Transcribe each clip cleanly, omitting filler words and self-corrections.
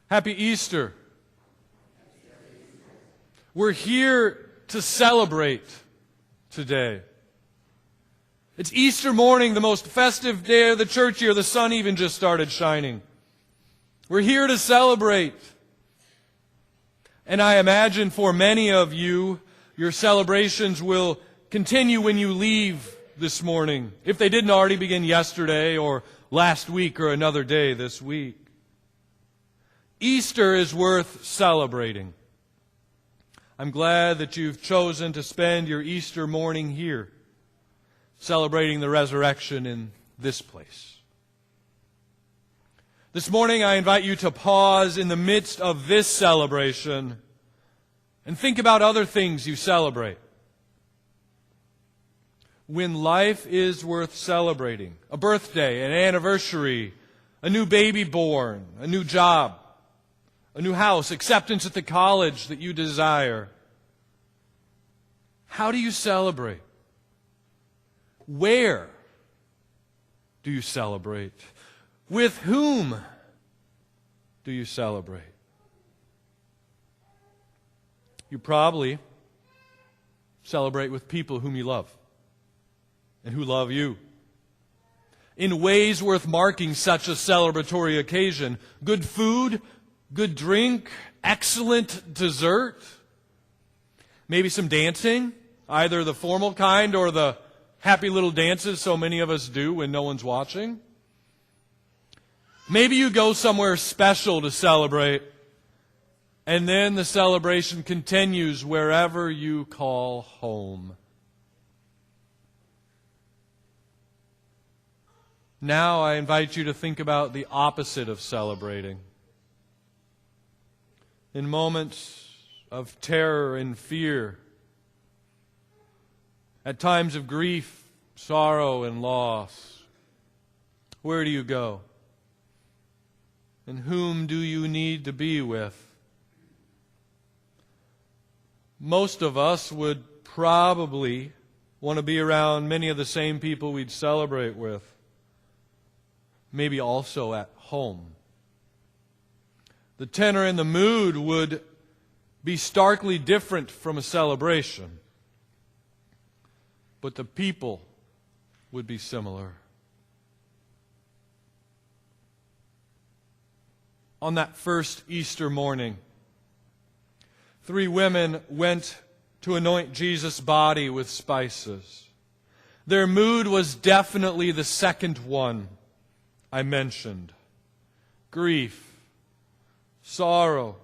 Happy Easter. We're here to celebrate today. It's Easter morning, the most festive day of the church year. The sun even just started shining. We're here to celebrate. And I imagine for many of you, your celebrations will continue when you leave this morning, if they didn't already begin yesterday or last week or another day this week. Easter is worth celebrating. I'm glad that you've chosen to spend your Easter morning here, celebrating the resurrection in this place. This morning I invite you to pause in the midst of this celebration and think about other things you celebrate. When life is worth celebrating, a birthday, an anniversary, a new baby born, a new job, a new house, acceptance at the college that you desire. How do you celebrate? Where do you celebrate? With whom do you celebrate? You probably celebrate with people whom you love and who love you. In ways worth marking such a celebratory occasion, good food, good drink, excellent dessert, maybe some dancing, either the formal kind or the happy little dances so many of us do when no one's watching. Maybe you go somewhere special to celebrate, and then the celebration continues wherever you call home. Now I invite you to think about the opposite of celebrating. In moments of terror and fear, at times of grief, sorrow, and loss, where do you go? And whom do you need to be with? Most of us would probably want to be around many of the same people we'd celebrate with, maybe also at home. The tenor and the mood would be starkly different from a celebration, but the people would be similar. On that first Easter morning, 3 women went to anoint Jesus' body with spices. Their mood was definitely the second one I mentioned. Grief, sorrow,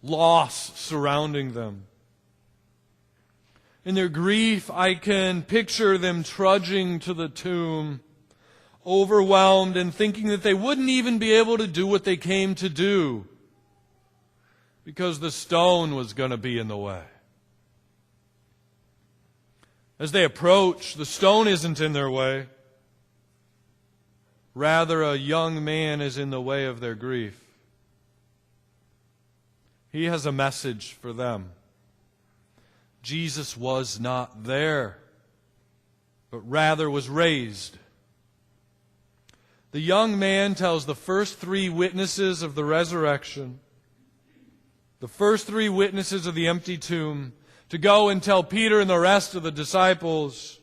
loss surrounding them. In their grief, I can picture them trudging to the tomb, overwhelmed and thinking that they wouldn't even be able to do what they came to do because the stone was going to be in the way. As they approach, the stone isn't in their way. Rather, a young man is in the way of their grief. He has a message for them. Jesus was not there, but rather was raised. The young man tells the first 3 witnesses of the resurrection, the first 3 witnesses of the empty tomb, to go and tell Peter and the rest of the disciples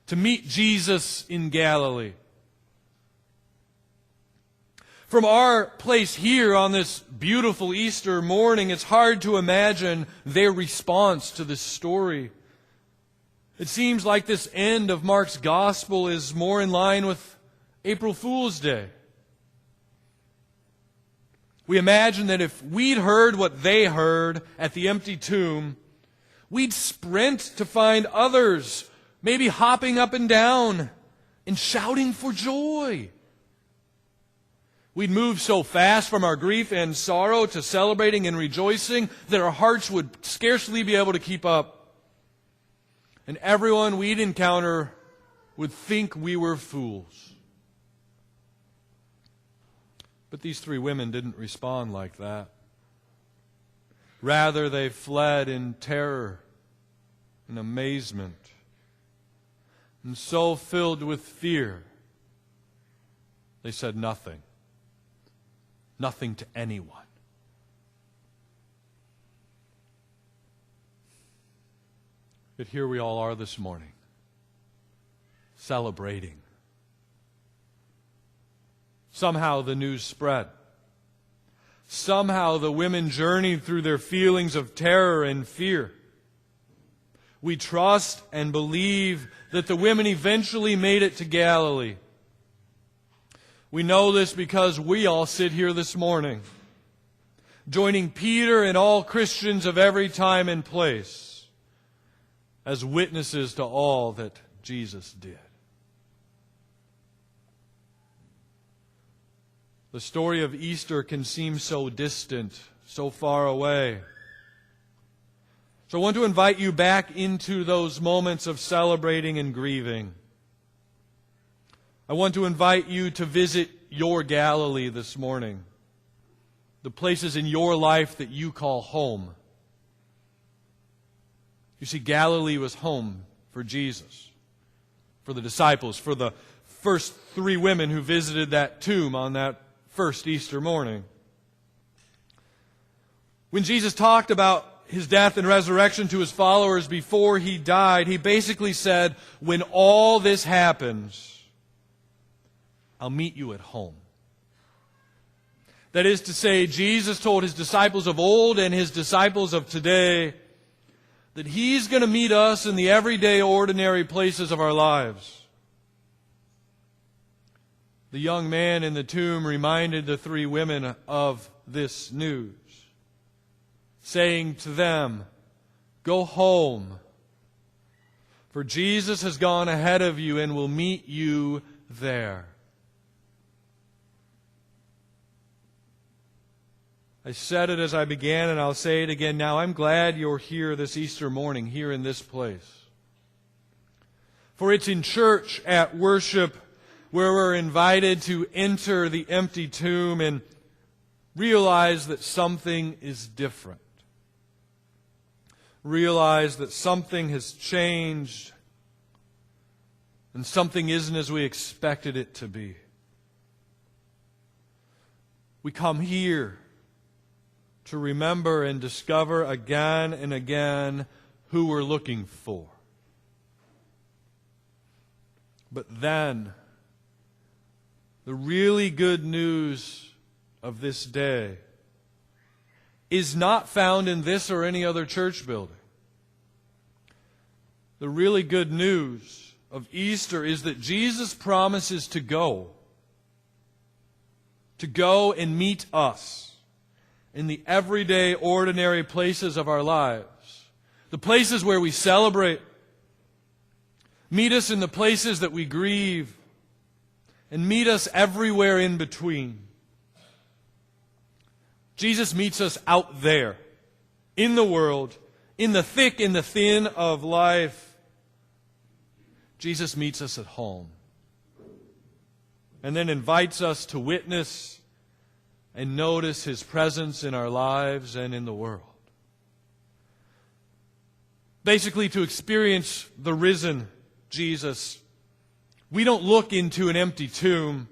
to meet Jesus in Galilee. From our place here on this beautiful Easter morning, it's hard to imagine their response to this story. It seems like this end of Mark's gospel is more in line with April Fool's Day. We imagine that if we'd heard what they heard at the empty tomb, we'd sprint to find others, maybe hopping up and down and shouting for joy. We'd move so fast from our grief and sorrow to celebrating and rejoicing that our hearts would scarcely be able to keep up. And everyone we'd encounter would think we were fools. But these 3 women didn't respond like that. Rather, they fled in terror and amazement. And so filled with fear, they said nothing. nothing to anyone. But here we all are this morning, celebrating. Somehow the news spread. Somehow the women journeyed through their feelings of terror and fear. We trust and believe that the women eventually made it to Galilee. We know this because we all sit here this morning, joining Peter and all Christians of every time and place as witnesses to all that Jesus did. The story of Easter can seem so distant, so far away. So I want to invite you back into those moments of celebrating and grieving. I want to invite you to visit your Galilee this morning, the places in your life that you call home. You see, Galilee was home for Jesus, for the disciples, for the first 3 women who visited that tomb on that first Easter morning. When Jesus talked about His death and resurrection to His followers before He died, He basically said, when all this happens, I'll meet you at home. That is to say, Jesus told His disciples of old and His disciples of today that He's going to meet us in the everyday, ordinary places of our lives. The young man in the tomb reminded the 3 women of this news, saying to them, "Go home, for Jesus has gone ahead of you and will meet you there." I said it as I began, and I'll say it again now. I'm glad you're here this Easter morning, here in this place. For it's in church, at worship, where we're invited to enter the empty tomb and realize that something is different. Realize that something has changed and something isn't as we expected it to be. We come here to remember and discover again and again who we're looking for. But then, the really good news of this day is not found in this or any other church building. The really good news of Easter is that Jesus promises to go and meet us in the everyday, ordinary places of our lives, the places where we celebrate. Meet us in the places that we grieve, and meet us everywhere in between. Jesus meets us out there, in the world, in the thick and the thin of life. Jesus meets us at home, and then invites us to witness and notice His presence in our lives and in the world. Basically, to experience the risen Jesus, we don't look into an empty tomb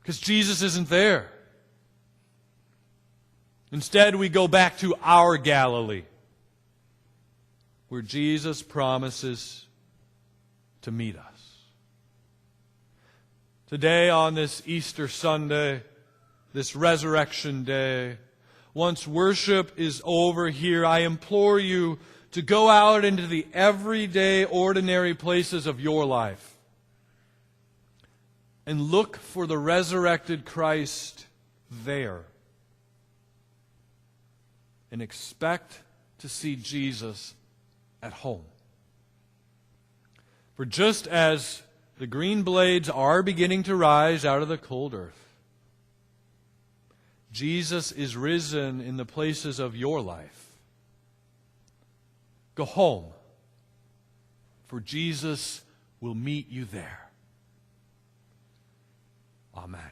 because Jesus isn't there. Instead, we go back to our Galilee, where Jesus promises to meet us. Today, on this Easter Sunday, this Resurrection Day, once worship is over here, I implore you to go out into the everyday, ordinary places of your life and look for the resurrected Christ there. And expect to see Jesus at home. For just as the green blades are beginning to rise out of the cold earth, Jesus is risen in the places of your life. Go home, for Jesus will meet you there. Amen.